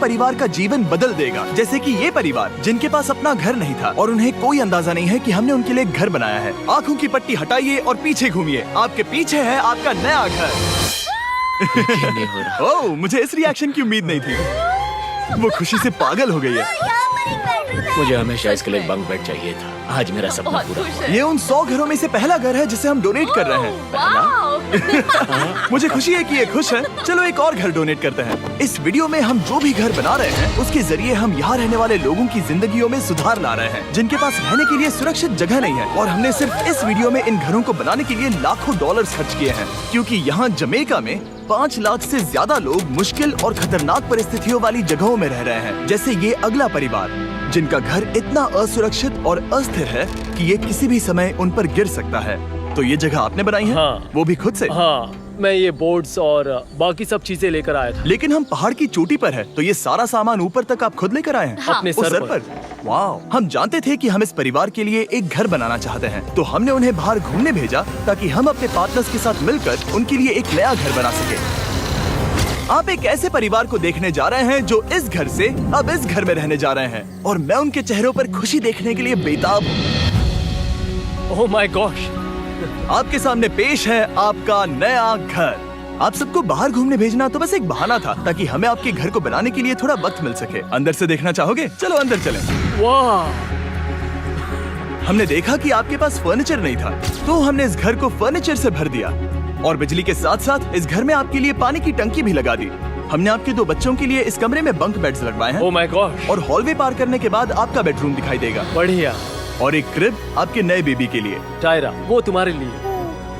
परिवार का जीवन बदल देगा। जैसे कि ये परिवार जिनके पास अपना घर नहीं था और उन्हें कोई अंदाजा नहीं है कि हमने उनके लिए घर बनाया है। आँखों की पट्टी हटाइए और पीछे घूमिए। आपके पीछे है आपका नया घर। नहीं हो रहा। ओह, मुझे इस रिएक्शन की उम्मीद नहीं थी। वो खुशी से पागल हो गई है। मुझे हमेशा इसके लिए बंक बेड चाहिए था। आज मेरा सपना पूरा हुआ। ये उन 100 घरों में से पहला घर है जिसे हम डोनेट कर रहे हैं। मुझे खुशी है कि ये खुश है। चलो एक और घर डोनेट करते हैं। इस वीडियो में हम जो भी घर बना रहे हैं उसके जरिए हम यहाँ रहने वाले लोगों की जिंदगियों में सुधार ला रहे हैं, जिनके पास रहने के लिए सुरक्षित जगह नहीं है। और हमने सिर्फ इस वीडियो में इन घरों को बनाने के लिए लाखों डॉलर्स खर्च किए हैं, क्योंकि यहाँ जमैका में 5 लाख से ज्यादा लोग मुश्किल और खतरनाक परिस्थितियों वाली जगहों में रह रहे हैं। जैसे ये अगला परिवार जिनका घर इतना असुरक्षित और अस्थिर है कि ये किसी भी समय उन पर गिर सकता है। तो ये जगह आपने बनाई है? हाँ। वो भी खुद से? हाँ, मैं ये बोर्ड्स और बाकी सब चीजें लेकर आया था। लेकिन हम पहाड़ की चोटी पर है, तो ये सारा सामान ऊपर तक आप खुद लेकर आए हैं? हाँ। अपने उस सर पर। वाह, हम जानते थे कि हम इस परिवार के लिए एक घर बनाना चाहते हैं, तो हमने उन्हें बाहर घूमने भेजा ताकि हम अपने पार्टनर्स के साथ मिलकर उनके लिए एक नया घर बना सके। आप एक ऐसे परिवार को देखने जा रहे हैं जो इस घर से अब इस घर में रहने जा रहे हैं, और मैं उनके चेहरों पर खुशी देखने के लिए बेताब हूँ। Oh my gosh! आपके सामने पेश है आपका नया घर। आप सबको बाहर घूमने भेजना तो बस एक बहाना था ताकि हमें आपके घर को बनाने के लिए थोड़ा वक्त मिल सके। अंदर से देखना चाहोगे? चलो अंदर चलें। वाह! हमने देखा कि आपके पास फर्नीचर नहीं था, तो हमने इस घर को फर्नीचर से भर दिया, और बिजली के साथ साथ इस घर में आपके लिए पानी की टंकी भी लगा दी। हमने आपके 2 बच्चों के लिए इस कमरे में बंक बेड्स लगवाए हैं। Oh my gosh! और हॉलवे पार करने के बाद आपका बेडरूम दिखाई देगा, बढ़िया। और एक क्रिब आपके नए बेबी के लिए। टायरा, वो तुम्हारे लिए।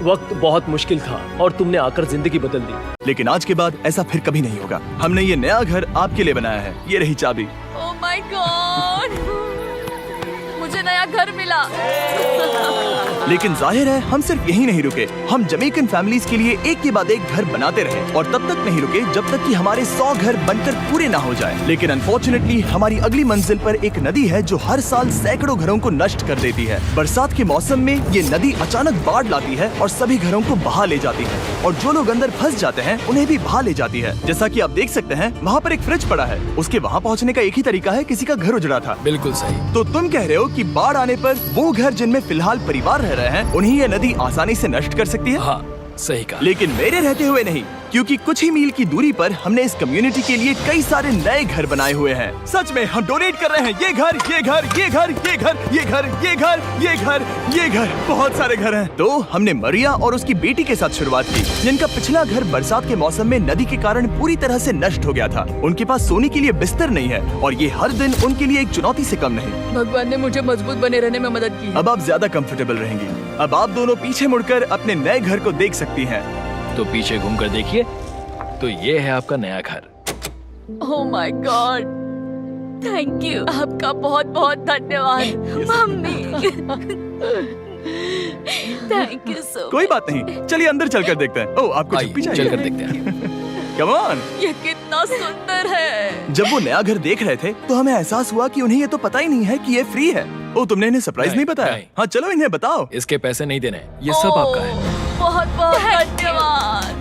वक्त बहुत मुश्किल था और तुमने आकर जिंदगी बदल दी। लेकिन आज के बाद ऐसा फिर कभी नहीं होगा। हमने ये नया घर आपके लिए बनाया है। ये रही चाबी। Oh my God! मुझे नया घर मिला। लेकिन जाहिर है हम सिर्फ यही नहीं रुके। हम जमैकन फैमिलीज के लिए एक के बाद एक घर बनाते रहे, और तब तक नहीं रुके जब तक कि हमारे 100 घर बनकर पूरे ना हो जाए। लेकिन अनफॉर्चुनेटली हमारी अगली मंजिल पर एक नदी है जो हर साल सैकड़ों घरों को नष्ट कर देती है। बरसात के मौसम में ये नदी अचानक बाढ़ लाती है और सभी घरों को बहा ले जाती है, और जो लोग अंदर फंस जाते हैं उन्हें भी बहा ले जाती है। जैसा कि आप देख सकते हैं, वहाँ पर एक फ्रिज पड़ा है। उसके वहाँ पहुँचने का एक ही तरीका है, किसी का घर उजड़ा था। बिल्कुल सही। तो तुम कह रहे हो कि बाढ़ आने पर वो घर जिनमें फिलहाल परिवार रह रहे हैं उन्हें ये नदी आसानी से नष्ट कर सकती है? हाँ, सही कहा। लेकिन मेरे रहते हुए नहीं, क्योंकि कुछ ही मील की दूरी पर हमने इस कम्युनिटी के लिए कई सारे नए घर बनाए हुए हैं। सच में हम डोनेट कर रहे हैं। ये घर, ये घर, ये घर, ये घर, ये घर, ये घर, ये घर, ये घर, बहुत सारे घर हैं। तो हमने मरिया और उसकी बेटी के साथ शुरुआत की, जिनका पिछला घर बरसात के मौसम में नदी के कारण पूरी तरह से नष्ट हो गया था। उनके पास सोने के लिए बिस्तर नहीं है, और ये हर दिन उनके लिए एक चुनौती से कम नहीं। भगवान ने मुझे मजबूत बने रहने में मदद की। अब आप ज्यादा कंफर्टेबल रहेंगी। अब आप दोनों पीछे मुड़कर अपने नए घर को देख सकती हैं। तो पीछे घूमकर देखिए, तो ये है आपका नया घर। Oh my God! Thank you. आपका बहुत बहुत धन्यवाद mummy. Thank you so much. कोई बात नहीं, चलिए अंदर चलकर देखते हैं। ओह, आपको छुट्टी चाहिए? चलकर देखते हैं। Come on. ये कितना सुंदर है। जब वो नया घर देख रहे थे तो हमें एहसास हुआ कि उन्हें ये तो पता ही नहीं है कि ये फ्री है। ओ, तुमने इन्हें सरप्राइज नहीं बताया? नहीं। हाँ, चलो इन्हें बताओ। इसके पैसे नहीं देने, ये सब आपका है। बहुत बहुत धन्यवाद।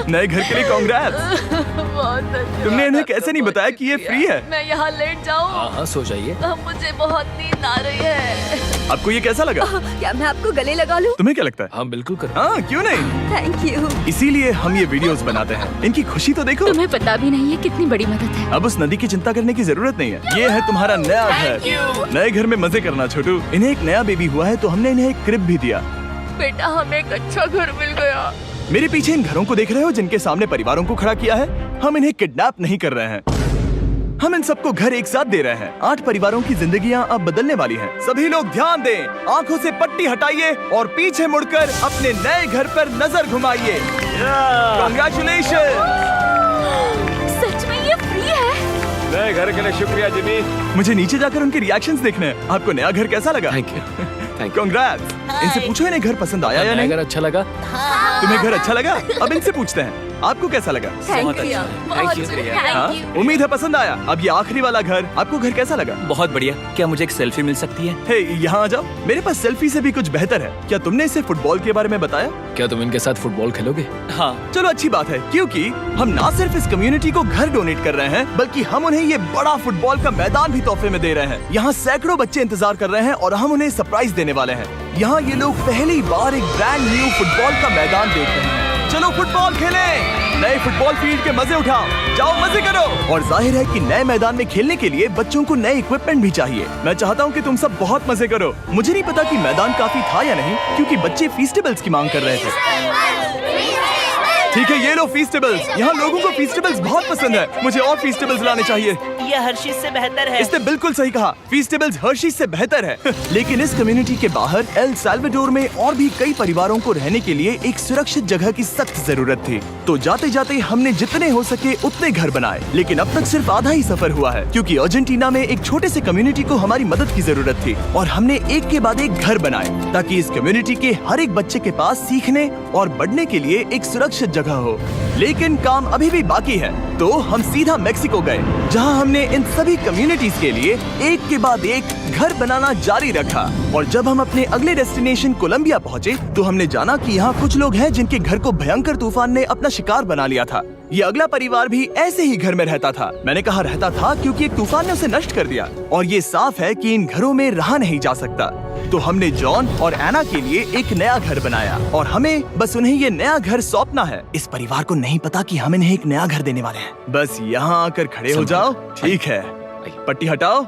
नए घर के लिए कांग्रेट्स। बहुत धन्यवाद। तुमने इन्हें कैसे नहीं बताया कि ये फ्री है? मैं यहाँ लेट जाऊँ? हाँ हाँ, सो जाइए। मुझे बहुत नींद आ रही है। आपको ये कैसा लगा? क्या मैं आपको गले लगा लूं? तुम्हें क्या लगता है? हाँ बिल्कुल कर। हाँ, क्यों नहीं? Thank you. इसीलिए हम ये वीडियोस बनाते हैं। इनकी खुशी तो देखो। तुम्हें पता भी नहीं है कितनी बड़ी मदद है। अब उस नदी की चिंता करने की जरूरत नहीं है। ये है तुम्हारा नया घर। नए घर में मजे करना छोटू। इन्हें एक नया बेबी हुआ है, तो हमने इन्हें एक क्रिब भी दिया। बेटा, हमें एक अच्छा घर मिल गया। मेरे पीछे इन घरों को देख रहे हो जिनके सामने परिवारों को खड़ा किया है? हम इन्हें किडनैप नहीं कर रहे हैं, हम इन सबको घर एक साथ दे रहे हैं। 8 परिवारों की जिंदगियां अब बदलने वाली हैं। सभी लोग ध्यान दें, आंखों से पट्टी हटाइए और पीछे मुड़कर अपने नए घर पर नजर घुमाइए। कांग्रेचुलेशन! सच में ये फ्री है? नए घर के लिए शुक्रिया जिमी। मुझे नीचे जाकर उनके रिएक्शंस देखने हैं। आपको नया घर कैसा लगा? Thank you, thank you. Congrats! इनसे पूछो इन्हें घर पसंद आया या नया नहीं? घर अच्छा लगा? तुम्हें घर अच्छा लगा? अब इनसे पूछते हैं। आपको कैसा लगा? थैंक बहुत यू अच्छा है। बहुत Thank you, हाँ? Thank you. उम्मीद है पसंद आया। अब ये आखिरी वाला घर, आपको घर कैसा लगा? बहुत बढ़िया। क्या मुझे एक सेल्फी मिल सकती है? हे, यहाँ आ जाओ। मेरे पास सेल्फी से भी कुछ बेहतर है। क्या तुमने इसे फुटबॉल के बारे में बताया? क्या तुम इनके साथ फुटबॉल खेलोगे? हाँ। चलो अच्छी बात है, क्योंकि हम ना सिर्फ इस कम्युनिटी को घर डोनेट कर रहे हैं, बल्कि हम उन्हें ये बड़ा फुटबॉल का मैदान भी तोहफे में दे रहे हैं। यहाँ सैकड़ों बच्चे इंतजार कर रहे हैं और हम उन्हें सरप्राइज देने वाले हैं। यहाँ ये लोग पहली बार एक ब्रांड न्यू फुटबॉल का मैदान देख रहे हैं। चलो फुटबॉल खेलें, नए फुटबॉल फील्ड के मजे उठाओ, जाओ मजे करो। और जाहिर है कि नए मैदान में खेलने के लिए बच्चों को नए इक्विपमेंट भी चाहिए। मैं चाहता हूँ कि तुम सब बहुत मजे करो। मुझे नहीं पता कि मैदान काफी था या नहीं, क्योंकि बच्चे फीस्टेबल्स की मांग कर रहे थे। ठीक है, ये लो फीस्टेबल्स। यहाँ लोगों को फीस्टेबल्स बहुत पसंद है। मुझे और फीस्टेबल्स लाने चाहिए। ये हर्षीज से बेहतर है। इसने बिल्कुल सही कहा, फीस्टेबल्स हर्शीज से बेहतर है। लेकिन इस कम्युनिटी के बाहर एल साल्वाडोर में और भी कई परिवारों को रहने के लिए एक सुरक्षित जगह की सख्त जरूरत थी। तो जाते जाते हमने जितने हो सके उतने घर बनाए, लेकिन अब तक सिर्फ आधा ही सफर हुआ है, क्योंकि अर्जेंटीना में एक छोटे से कम्युनिटी को हमारी मदद की जरूरत थी और हमने एक के बाद एक घर बनाए ताकि इस कम्युनिटी के हर एक बच्चे के पास सीखने और बढ़ने के लिए एक सुरक्षित जगह हो। लेकिन काम अभी भी बाकी है, तो हम सीधा मेक्सिको गए, जहां हमने इन सभी कम्युनिटीज के लिए एक के बाद एक घर बनाना जारी रखा। और जब हम अपने अगले डेस्टिनेशन कोलंबिया पहुंचे, तो हमने जाना कि यहाँ कुछ लोग हैं जिनके घर को भयंकर तूफान ने अपना शिकार बना लिया था। ये अगला परिवार भी ऐसे ही घर में रहता था। मैंने कहा रहता था क्योंकि एक तूफान ने उसे नष्ट कर दिया, और ये साफ है कि इन घरों में रहा नहीं जा सकता। तो हमने जॉन और एना के लिए एक नया घर बनाया और हमें बस उन्हें ये नया घर सौंपना है। इस परिवार को नहीं पता कि हम इन्हें एक नया घर देने वाले हैं। बस यहाँ आकर खड़े हो जाओ। ठीक है, पट्टी हटाओ।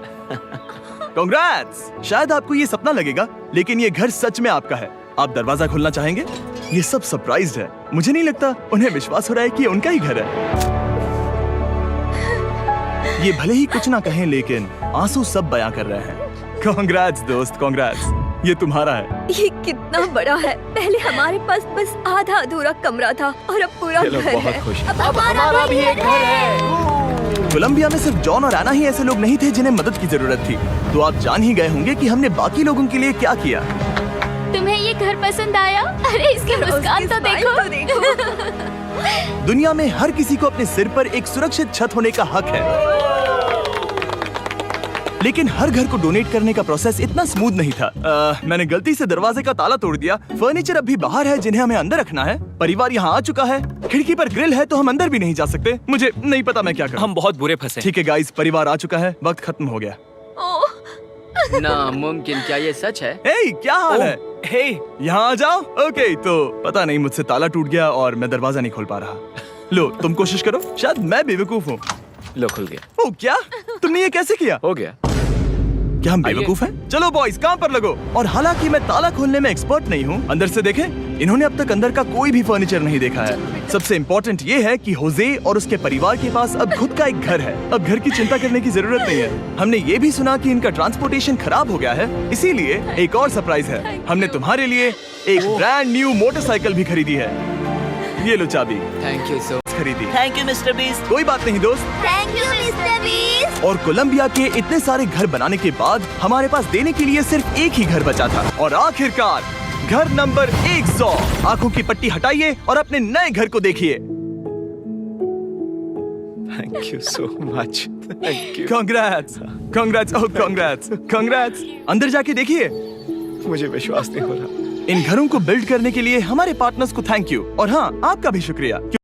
कांग्रेट्स। शायद आपको ये सपना लगेगा, लेकिन ये घर सच में आपका है। आप दरवाजा खोलना चाहेंगे? ये सब सरप्राइज्ड है। मुझे नहीं लगता उन्हें विश्वास हो रहा है कि ये उनका ही घर है। ये भले ही कुछ ना कहें, लेकिन आंसू सब बयां कर रहे हैं। कांग्रेट्स दोस्त, कांग्रेट्स। ये तुम्हारा है। ये कितना बड़ा है। पहले हमारे पास बस आधा अधूरा कमरा था और अब पूरा घर है। अब हमारा भी एक घर है। कोलंबिया में सिर्फ जॉन और एना ही ऐसे लोग नहीं थे जिन्हें मदद की जरूरत थी। तो आप जान ही गए होंगे कि हमने बाकी लोगों के लिए क्या किया। तुम्हें ये घर पसंद आया? अरे इसकी मुस्कान तो देखो। दुनिया में हर किसी को अपने सिर पर एक सुरक्षित छत होने का हक है, लेकिन हर घर को डोनेट करने का प्रोसेस इतना स्मूथ नहीं था। मैंने गलती से दरवाजे का ताला तोड़ दिया। फर्नीचर अब भी बाहर है जिन्हें हमें अंदर रखना है। परिवार यहाँ आ चुका है। खिड़की पर ग्रिल है तो हम अंदर भी नहीं जा सकते। मुझे नहीं पता मैं क्या करूं। हम बहुत बुरे फंसे। ठीक है गाइस, परिवार आ चुका है। वक्त खत्म हो गया। नामुमकिन, क्या ये सच है? हे, क्या हाल है? हे, यहाँ आ जाओ। ओके, तो पता नहीं मुझसे ताला टूट गया और मैं दरवाजा नहीं खोल पा रहा। लो तुम कोशिश करो, शायद मैं बेवकूफ हूँ। लो खुल गया। ओह क्या? तुमने ये कैसे किया? हो गया। क्या हम बेवकूफ हैं? चलो बॉयज काम पर लगो। और हालांकि मैं ताला खोलने में एक्सपर्ट नहीं हूँ, अंदर से देखें। इन्होंने अब तक अंदर का कोई भी फर्नीचर नहीं देखा है। सबसे इम्पोर्टेंट ये है कि होजे और उसके परिवार के पास अब खुद का एक घर है। अब घर की चिंता करने की जरूरत नहीं है। हमने ये भी सुना कि इनका ट्रांसपोर्टेशन खराब हो गया है, इसीलिए एक और सरप्राइज है। हमने तुम्हारे लिए एक ब्रांड न्यू मोटरसाइकिल भी खरीदी है। ये लो चाबी। थैंक यू सो खरीदी। Thank you mister beast. कोई बात नहीं दोस्त। Thank you mister beast. और कोलंबिया के इतने सारे घर बनाने के बाद हमारे पास देने के लिए सिर्फ एक ही घर बचा था। और आखिरकार घर नंबर 100। आंखों की पट्टी हटाइए और अपने नए घर को देखिए। Thank you so much. Thank you. Congrats, congrats, oh congrats, congrats. अंदर जाके देखिए। मुझे विश्वास नहीं हो रहा। इन घरों को बिल्ड करने के लिए हमारे पार्टनर्स को थैंक यू, और हाँ आपका भी शुक्रिया।